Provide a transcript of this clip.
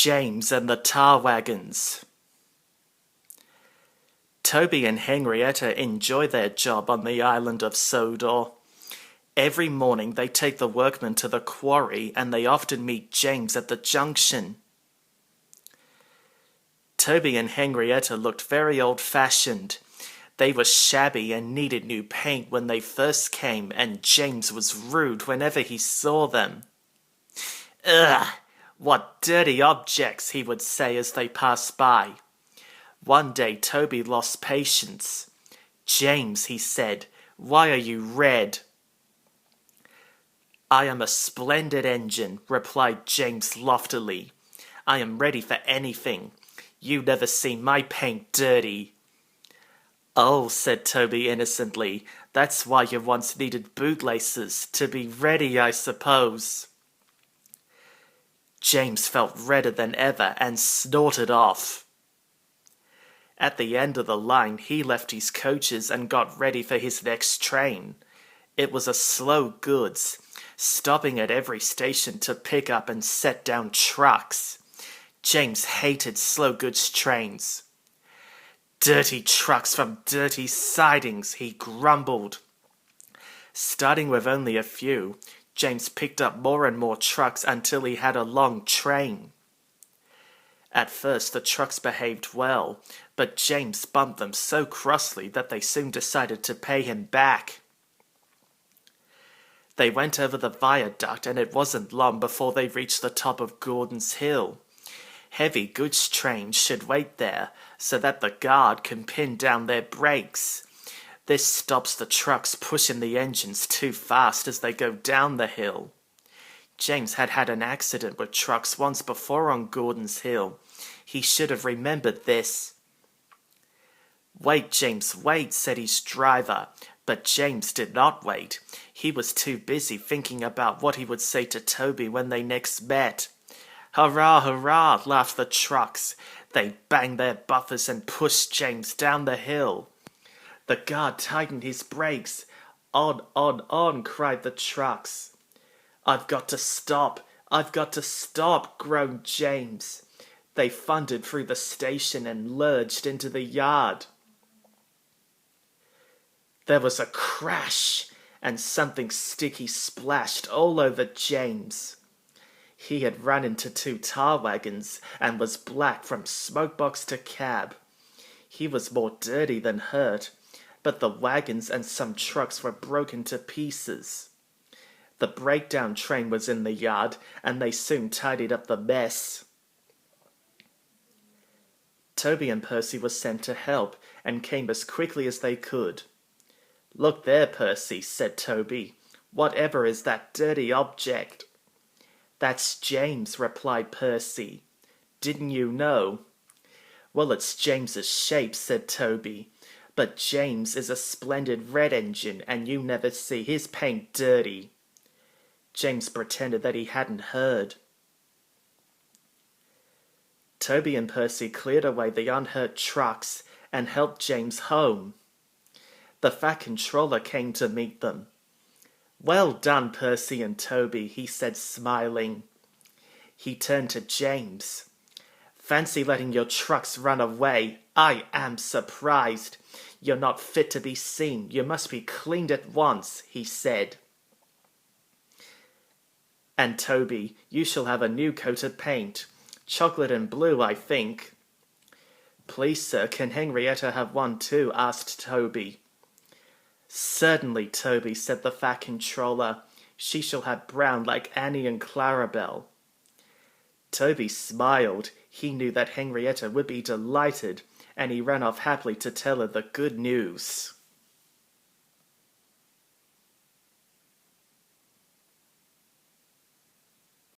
James and the Tar Wagons. Toby and Henrietta enjoy their job on the island of Sodor. Every morning they take the workmen to the quarry and they often meet James at the junction. Toby and Henrietta looked very old-fashioned. They were shabby and needed new paint when they first came, and James was rude whenever he saw them. "Ugh, what dirty objects," he would say as they passed by. One day Toby lost patience. "James," he said, "why are you red?" "I am a splendid engine," replied James loftily. "I am ready for anything. You never seen my paint dirty." "Oh," said Toby innocently, "that's why you once needed bootlaces, to be ready, I suppose." James felt redder than ever and snorted off. At the end of the line, he left his coaches and got ready for his next train. It was a slow goods, stopping at every station to pick up and set down trucks. James hated slow goods trains. "Dirty trucks from dirty sidings," he grumbled. Starting with only a few, James picked up more and more trucks until he had a long train. At first the trucks behaved well, but James bumped them so crossly that they soon decided to pay him back. They went over the viaduct and it wasn't long before they reached the top of Gordon's Hill. Heavy goods trains should wait there so that the guard can pin down their brakes. This stops the trucks pushing the engines too fast as they go down the hill. James had had an accident with trucks once before on Gordon's Hill. He should have remembered this. "Wait, James, wait," said his driver. But James did not wait. He was too busy thinking about what he would say to Toby when they next met. "Hurrah, hurrah," laughed the trucks. They banged their buffers and pushed James down the hill. The guard tightened his brakes. On, cried the trucks. "I've got to stop, I've got to stop," groaned James. They thundered through the station and lurched into the yard. There was a crash, and something sticky splashed all over James. He had run into 2 tar wagons and was black from smokebox to cab. He was more dirty than hurt, but the wagons and some trucks were broken to pieces. The breakdown train was in the yard, and they soon tidied up the mess. Toby and Percy were sent to help, and came as quickly as they could. "Look there, Percy," said Toby. "Whatever is that dirty object?" "That's James," replied Percy. "Didn't you know?" "Well, it's James's shape," said Toby. "But James is a splendid red engine, and you never see his paint dirty." James pretended that he hadn't heard. Toby and Percy cleared away the unhurt trucks and helped James home. The fat controller came to meet them. "Well done, Percy and Toby," he said, smiling. He turned to James. "Fancy letting your trucks run away. I am surprised. You're not fit to be seen. You must be cleaned at once," he said. "And Toby, you shall have a new coat of paint. Chocolate and blue, I think." "Please, sir, can Henrietta have one too?" asked Toby. "Certainly, Toby," said the fat controller. "She shall have brown like Annie and Clarabelle." Toby smiled. He knew that Henrietta would be delighted, and he ran off happily to tell her the good news.